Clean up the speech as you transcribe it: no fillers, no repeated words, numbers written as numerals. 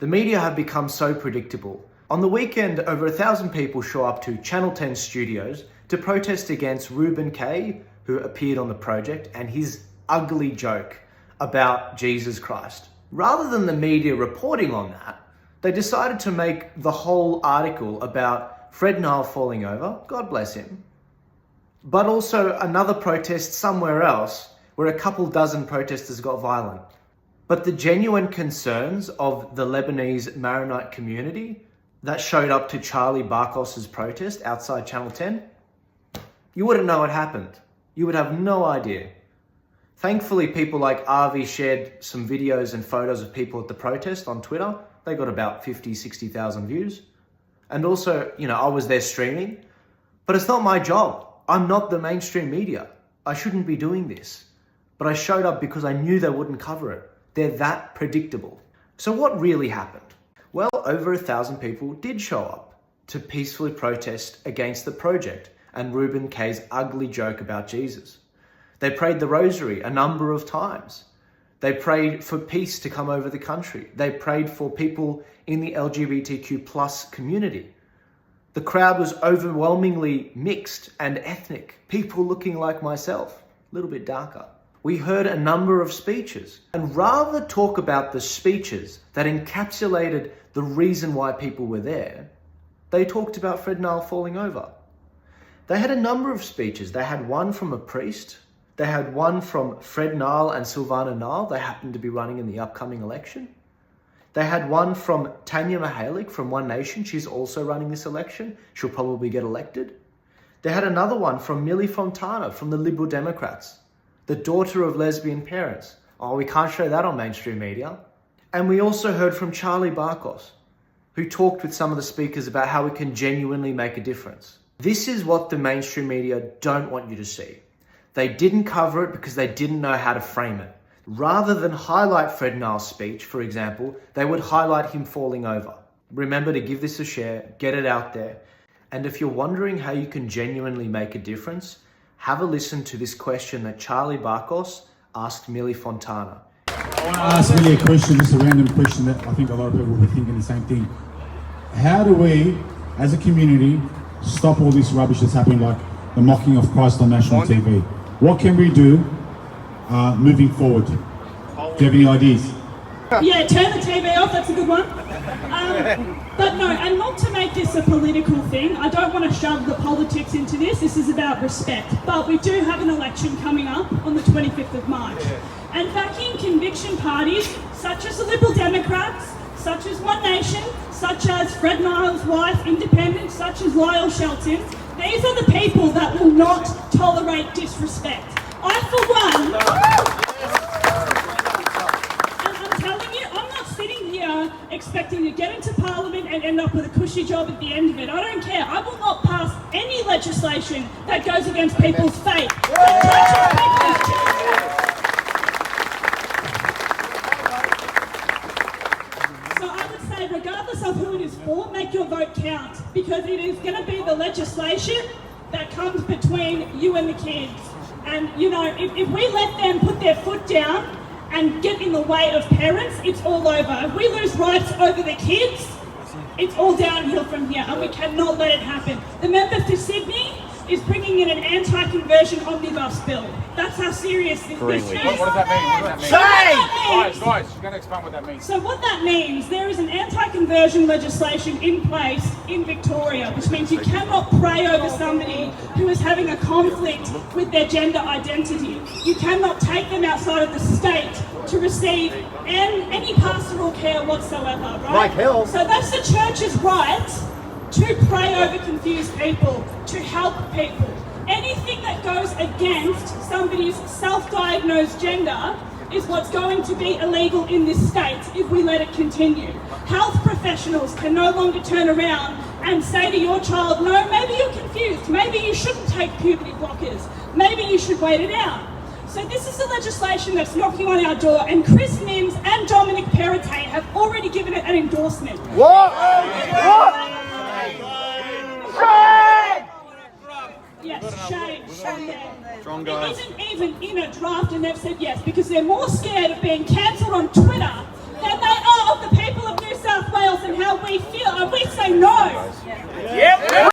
The media have become so predictable. On the weekend, over 1,000 people show up to Channel 10 studios to protest against Reuben Kaye, who appeared on the project, and his ugly joke about Jesus Christ. Rather than the media reporting on that, they decided to make the whole article about Fred Nile falling over, God bless him, but also another protest somewhere else where a couple dozen protesters got violent. But the genuine concerns of the Lebanese Maronite community that showed up to Charlie Barkos's protest outside Channel 10, you wouldn't know it happened. You would have no idea. Thankfully, people like Avi shared some videos and photos of people at the protest on Twitter. They got about 50, 60,000 views. And also, I was there streaming, but it's not my job. I'm not the mainstream media. I shouldn't be doing this. But I showed up because I knew they wouldn't cover it. They're that predictable. So what really happened? Well, over 1,000 people did show up to peacefully protest against the project and Reuben Kaye's ugly joke about Jesus. They prayed the rosary a number of times. They prayed for peace to come over the country. They prayed for people in the LGBTQ plus community. The crowd was overwhelmingly mixed and ethnic, people looking like myself, a little bit darker. We heard a number of speeches, and rather than talk about the speeches that encapsulated the reason why people were there, they talked about Fred Nile falling over. They had a number of speeches. They had one from a priest. They had one from Fred Nile and Silvana Nile. They happened to be running in the upcoming election. They had one from Tanya Mihalik from One Nation. She's also running this election. She'll probably get elected. They had another one from Millie Fontana from the Liberal Democrats, the daughter of lesbian parents. Oh, we can't show that on mainstream media. And we also heard from Charlie Barkos, who talked with some of the speakers about how we can genuinely make a difference. This is what the mainstream media don't want you to see. They didn't cover it because they didn't know how to frame it. Rather than highlight Fred Nile's speech, for example, they would highlight him falling over. Remember to give this a share, get it out there. And if you're wondering how you can genuinely make a difference, have a listen to this question that Charlie Barkos asked Millie Fontana. I want to ask Millie a question, just a random question that I think a lot of people will be thinking the same thing. How do we, as a community, stop all this rubbish that's happening, like the mocking of Christ on national TV? What can we do moving forward? Do you have any ideas? Yeah, turn the TV off, that's a good one. But no, and not to make this a political thing, I don't want to shove the politics into this is about respect. But we do have an election coming up on the 25th of March. And backing conviction parties, such as the Liberal Democrats, such as One Nation, such as Fred Nile's wife, Independents, such as Lyle Shelton, these are the people that will not tolerate disrespect. I, for one, and I'm telling you, I'm not sitting here expecting to get into Parliament and end up with a cushy job at the end of it. I don't care. I will not pass any legislation that goes against people's faith. Regardless of who it is for, make your vote count, because it is going to be the legislation that comes between you and the kids. And if we let them put their foot down and get in the way of parents, it's all over. If we lose rights over the kids, it's all downhill from here, and we cannot let it happen. The member for Sydney is bringing in an anti-conversion omnibus bill. That's how serious this is. What does that mean? Guys, you've got to explain what that means. So what that means, there is an anti-conversion legislation in place in Victoria, which means you cannot pray over somebody who is having a conflict with their gender identity. You cannot take them outside of the state to receive any pastoral care whatsoever, right? Like hell. So that's the church's right to pray over confused people, to help people. Anything that goes against somebody's self-diagnosed gender is what's going to be illegal in this state if we let it continue. Health professionals can no longer turn around and say to your child, no, maybe you're confused, maybe you shouldn't take puberty blockers, maybe you should wait it out. So this is the legislation that's knocking on our door, and Chris Minns and Dominic Perrottet have already given it an endorsement. What? Yes, shame. Strong It guys. isn't even in a draft and they've said yes, because they're more scared of being cancelled on Twitter than they are of the people of New South we feel, and we say no.